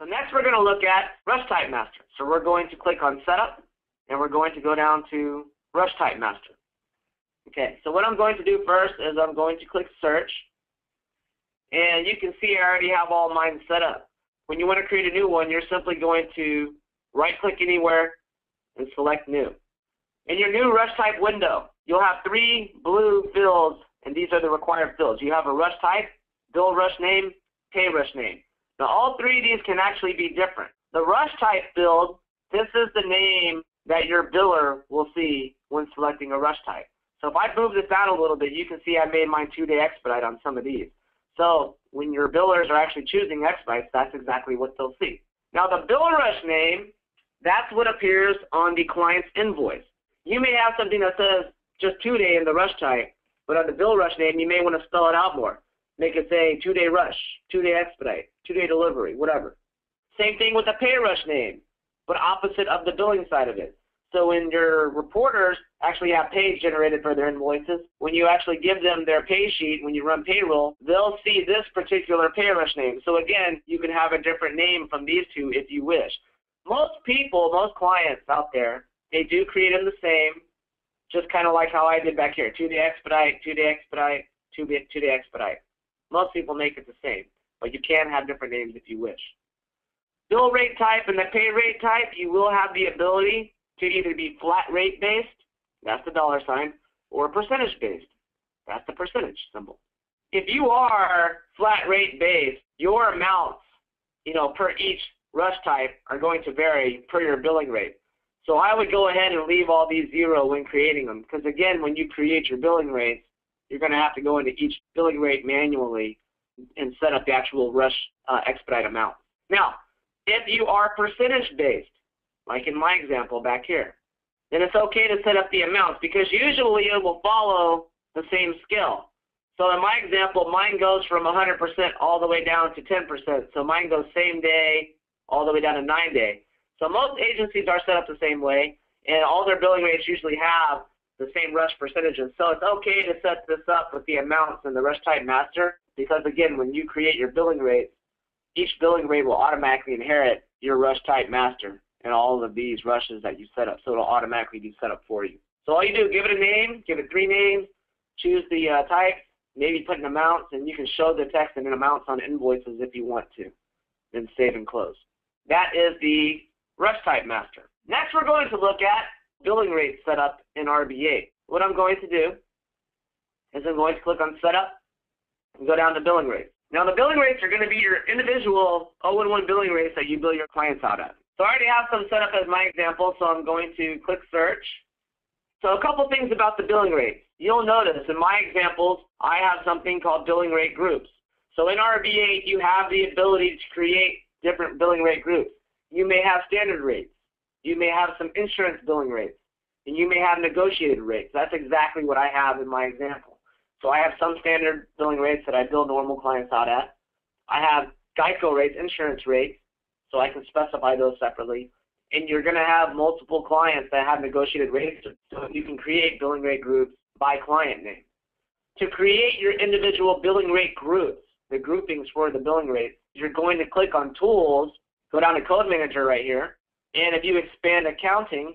next we're going to look at Rush Type Master. So we're going to click on Setup, and we're going to go down to Rush Type Master. Okay, so what I'm going to do first is I'm going to click Search, and you can see I already have all mine set up. When you want to create a new one, you're simply going to right-click anywhere and select New. In your new Rush Type window, you'll have 3 blue fields, and these are the required fields. You have a Rush Type, Bill Rush Name, Pay Rush Name. Now, all 3 of these can actually be different. The Rush Type field, this is the name that your biller will see when selecting a Rush Type. So if I move this down a little bit, you can see I made mine 2-day expedite on some of these. So when your billers are actually choosing expedites, that's exactly what they'll see. Now, the Bill Rush Name, that's what appears on the client's invoice. You may have something that says just 2-day in the Rush Type, but on the Bill Rush Name, you may want to spell it out more. Make it say 2-day rush, 2-day expedite, 2-day delivery, whatever. Same thing with the Pay Rush Name, but opposite of the billing side of it. So when your reporters actually have pays generated for their invoices, when you actually give them their pay sheet, when you run payroll, they'll see this particular Pay Rush Name. So again, you can have a different name from these two if you wish. Most people, most clients out there, they do create them the same, just kind of like how I did back here, 2-day expedite, 2-day expedite, 2-day expedite. Most people make it the same, but you can have different names if you wish. Bill rate type and the pay rate type, you will have the ability to either be flat rate based, that's the $sign, or percentage based, that's the percentage symbol. If you are flat rate based, your amounts, per each rush type are going to vary per your billing rate. So I would go ahead and leave all these 0 when creating them, because again, when you create your billing rates, you're going to have to go into each billing rate manually and set up the actual rush expedite amount. Now, if you are percentage based, like in my example back here, then it's okay to set up the amounts because usually it will follow the same scale. So in my example, mine goes from 100% all the way down to 10%. So mine goes same day all the way down to 9-day. So most agencies are set up the same way, and all their billing rates usually have the same rush percentages. So it's okay to set this up with the amounts in the Rush Type Master because, again, when you create your billing rates, each billing rate will automatically inherit your Rush Type Master and all of these rushes that you set up. So it'll automatically be set up for you. So all you do, give it a name, give it 3 names, choose the type, maybe put in amounts, and you can show the text and amounts on invoices if you want to. Then save and close. That is the Rush Type Master. Next, we're going to look at billing rate setup in RB8. What I'm going to do is I'm going to click on Setup and go down to Billing Rates. Now, the billing rates are going to be your individual 0-1 billing rates that you bill your clients out at. So I already have some set up as my example, so I'm going to click Search. So a couple things about the billing rates. You'll notice in my examples, I have something called billing rate groups. So in RB8, you have the ability to create different billing rate groups. You may have standard rates. You may have some insurance billing rates. And you may have negotiated rates. That's exactly what I have in my example. So I have some standard billing rates that I bill normal clients out at. I have GEICO rates, insurance rates, so I can specify those separately. And you're going to have multiple clients that have negotiated rates, so you can create billing rate groups by client name. To create your individual billing rate groups, the groupings for the billing rates, you're going to click on Tools, go down to Code Manager right here, and if you expand Accounting,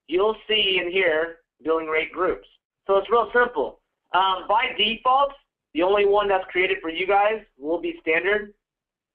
you'll see in here billing rate groups. So it's real simple. By default, the only one that's created for you guys will be standard,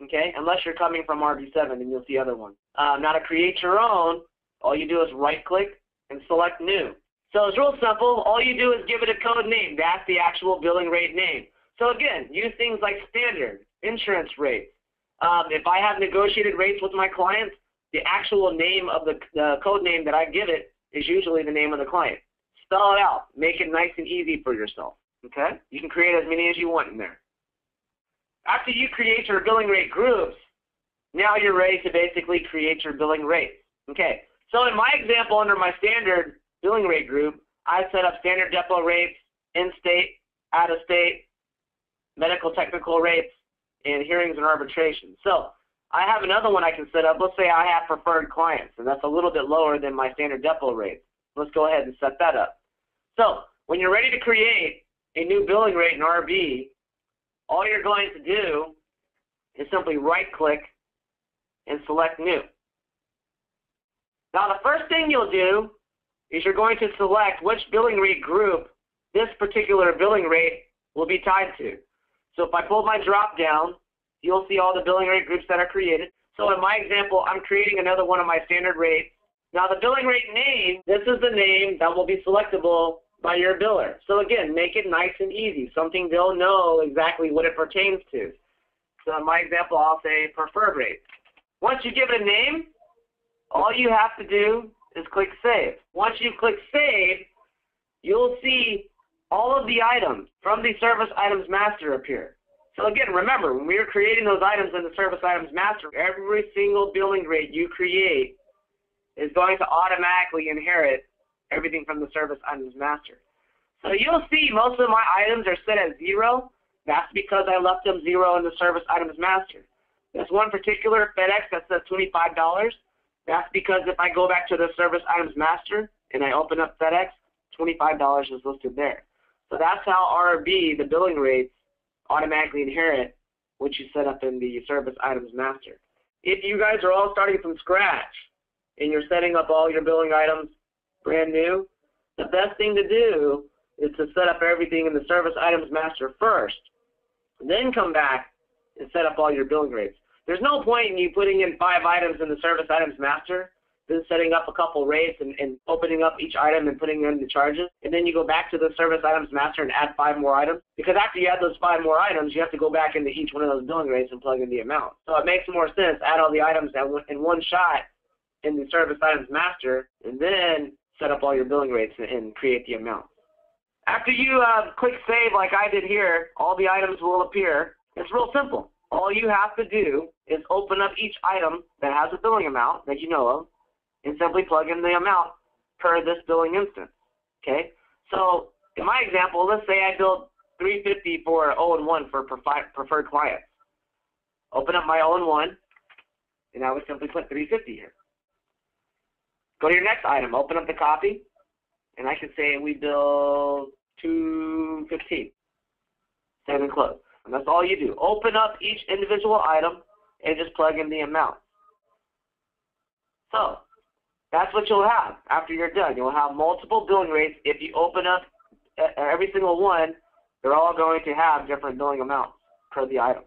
okay, unless you're coming from RB7 and you'll see other ones. Now to create your own, all you do is right-click and select New. So it's real simple. All you do is give it a code name. That's the actual billing rate name. So again, use things like standard, insurance rates. If I have negotiated rates with my clients, the actual name of the code name that I give it is usually the name of the client. Spell it out. Make it nice and easy for yourself. Okay? You can create as many as you want in there. After you create your billing rate groups, now you're ready to basically create your billing rates. Okay, so in my example, under my standard billing rate group, I set up standard depot rates, in-state, out-of-state, medical technical rates, and hearings and arbitration. So I have another one I can set up. Let's say I have preferred clients, and that's a little bit lower than my standard depot rate. Let's go ahead and set that up. So when you're ready to create a new billing rate in RB, all you're going to do is simply right-click and select New. Now the first thing you'll do is you're going to select which billing rate group this particular billing rate will be tied to. So if I pull my drop down, you'll see all the billing rate groups that are created. So in my example, I'm creating another one of my standard rates. Now the billing rate name, this is the name that will be selectable by your biller. So again, make it nice and easy, something they'll know exactly what it pertains to. So in my example, I'll say preferred rate. Once you give it a name, all you have to do is click Save. Once you click Save, you'll see all of the items from the Service Items Master appear. So again, remember, when we are creating those items in the Service Items Master, every single billing rate you create is going to automatically inherit everything from the Service Items Master. So you'll see most of my items are set at 0. That's because I left them 0 in the Service Items Master. There's one particular FedEx that says $25. That's because if I go back to the Service Items Master and I open up FedEx, $25 is listed there. So that's how RB, the billing rates, automatically inherit what you set up in the Service Items Master. If you guys are all starting from scratch and you're setting up all your billing items brand new, the best thing to do is to set up everything in the Service Items Master first, then come back and set up all your billing rates. There's no point in you putting in 5 items in the Service Items Master, then setting up a couple rates and opening up each item and putting in the charges, and then you go back to the Service Items Master and add 5 more items. Because after you add those 5 more items, you have to go back into each one of those billing rates and plug in the amount. So it makes more sense, add all the items in one shot in the Service Items Master, and then set up all your billing rates and create the amount. After you click Save like I did here, all the items will appear. It's real simple. All you have to do is open up each item that has a billing amount that you know of and simply plug in the amount per this billing instance. Okay? So in my example, let's say I billed $350 for 0-1 for preferred clients. Open up my 0-1, and I would simply put $350 here. Go to your next item, open up the copy, and I could say we bill $215. Save and close. And that's all you do. Open up each individual item and just plug in the amount. So that's what you'll have after you're done. You'll have multiple billing rates. If you open up every single one, they're all going to have different billing amounts per the item.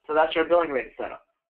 So that's your billing rate setup.